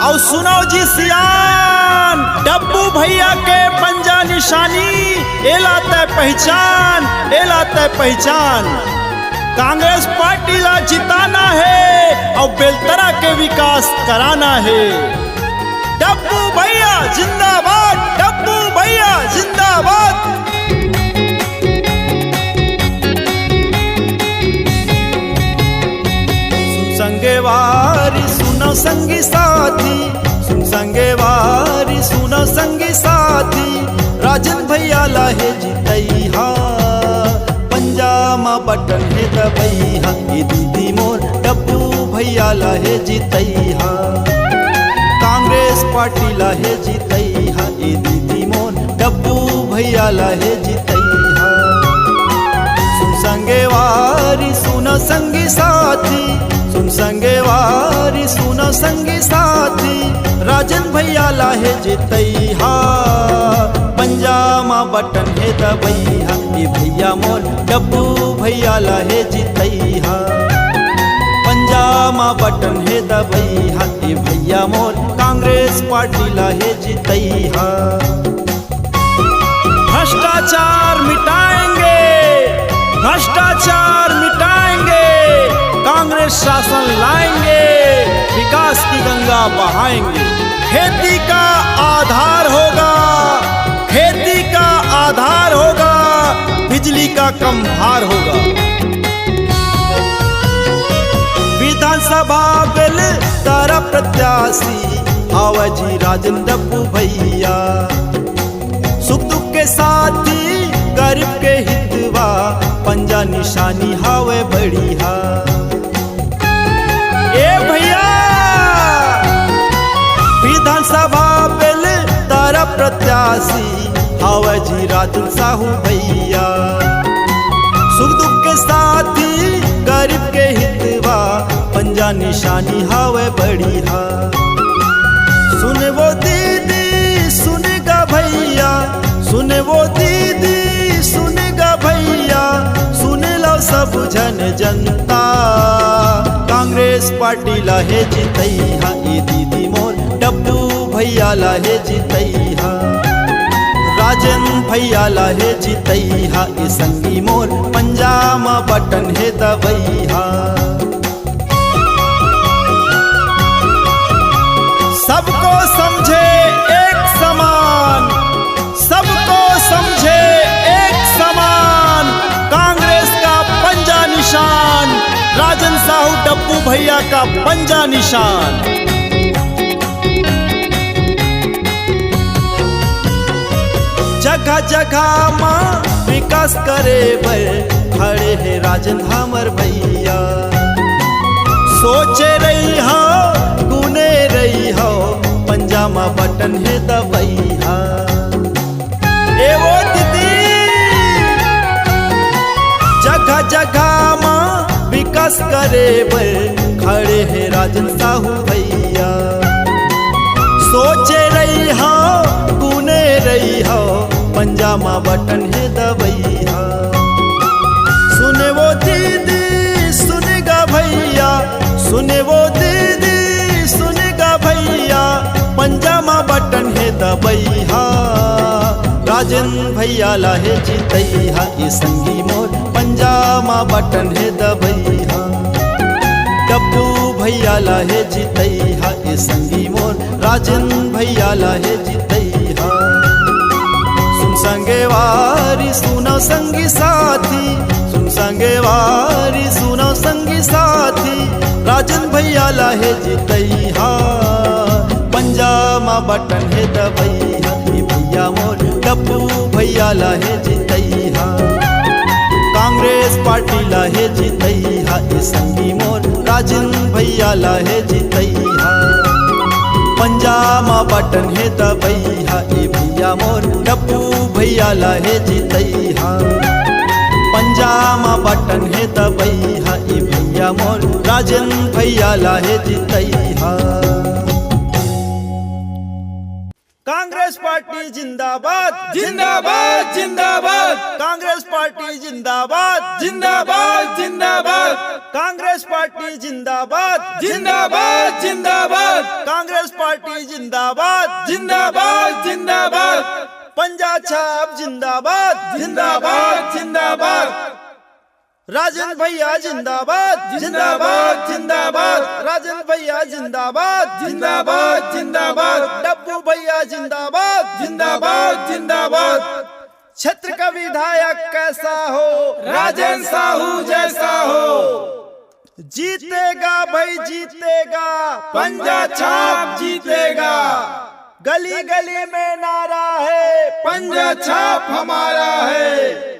और सुनो जी सियान, डब्बू भैया के पंजा निशानी एलाते पहचान, एलाते पहचान। कांग्रेस पार्टी ला जिताना है और बेलतरा के विकास कराना है। डब्बू भैया जिंदाबाद, डब्बू भैया जिंदाबाद। संगे वारी सुनो संगी साथी, सुन संगे वारी सुनो संगी साथी। राजन भैया लाहे जितैहा, पंजामा बटन है दबैहा। ये दीदी मोर डब्बू भैया लाहे जितैहा, कांग्रेस पार्टी लाहे जितैहा। ये दीदी मोर डब्बू भैया लाहे जितैहा। सुन संगे वारी सुनो संगी साथी, सुन संगे वारी सुनो संगी साथी। राजन भैया लाहे जितैहा, पंजामा बटन है दबैहा। ये भैया मोर डब्बू भैया लाहे जितैहा, पंजामा बटन है दबैहा। ये भैया मोर कांग्रेस पार्टी लाहे जितैहा। भ्रष्टाचार मिटाएंगे, भ्रष्टाचार मिटाएंगे, कांग्रेस शासन लाएंगे, विकास की गंगा बहाएंगे। खेती का आधार होगा, खेती का आधार होगा, बिजली का कम भार होगा। विधानसभा बिल तारा प्रत्याशी आवाजी राजन डब्बू भैया। सुख दुख के साथी गरीब के हितवा, पंजा निशानी हावे बढ़िया। ए भैया विधानसभा बिल तारा प्रत्याशी हावजी राजन साहू भैया। सुख दुख के साथी गरीब के हितवा, पंजा निशानी हावे बढ़िया। सुने वो दीदी सुनेगा भैया, सुने वो दीदी सुनेगा भैया। सुने लो सब जन जनता, कांग्रेस पार्टी लाहे जितैहा। ये दीदी मोर डब्बू भैया लाहे जितैहा, राजन भैया लाहे जितैहा। ये संगी मोर पंजामा बटन है दबैहा। सबको समझे एक समान, सबको समझे एक समान। कांग्रेस का पंजा निशान, राजन साहू डब्बू भैया का पंजा निशान। जगह जगह माँ विकास करे बर खड़े है राजन हमर भैया। सोचे रही हो गुने रही हो, पंजामा बटन है दबैहा। ए वो दीदी जगह जगह माँ विकास करे बर खड़े है राजन साहू भैया। सोचे रही हो गुने रही हो, पंजामा बटन है दबैहा। सुने वो दीदी सुनेगा भैया, सुने वो दीदी सुनेगा भैया। पंजामा बटन है दबैहा, राजन भैया लाहे जितैहा। ये संगी मोर पंजामा बटन है दबैहा, डब्बू भैया लाहे जितैहा। ये संगी मोर राजन भैया लाहे जितैहा। सुन संगे वारी सुनो संगी साथी, सुन संगे वारी सुनो संगी साथी। राजन भैया लाहे जितैहा, पंजामा बटन है दबैहा। ये भैया मोर डब्बू भैया लाहे जितैहा, कांग्रेस पार्टी लाहे जितैहा। ये संगी मोर राजन भैया लाहे जितैहा, पंजामा बटन है दबैहा। ये भैया मोर डब्बू भैया लाहे जितैहा, पंजामा बटन है दबैहा। ये भैया मोर राजन भैया लाहे जितैहा। कांग्रेस कांग्रेस पार्टी जिंदाबाद जिंदाबाद जिंदाबाद कांग्रेस पार्टी जिंदाबाद जिंदाबाद जिंदाबाद कांग्रेस पार्टी जिंदाबाद जिंदाबाद जिंदाबाद कांग्रेस पार्टी जिंदाबाद जिंदाबाद जिंदाबाद पंजा छाप जिंदाबाद जिंदाबाद जिंदाबाद राजन भैया जिंदाबाद जिंदाबाद जिंदाबाद राजन भैया जिंदाबाद जिंदाबाद जिंदाबाद डब्बू भैया जिंदाबाद जिंदाबाद जिंदाबाद क्षेत्र का विधायक कैसा हो राजन साहू जैसा हो जीतेगा भाई जीतेगा पंजा छाप जीतेगा गली गली में नारा है पंजा छाप हमारा है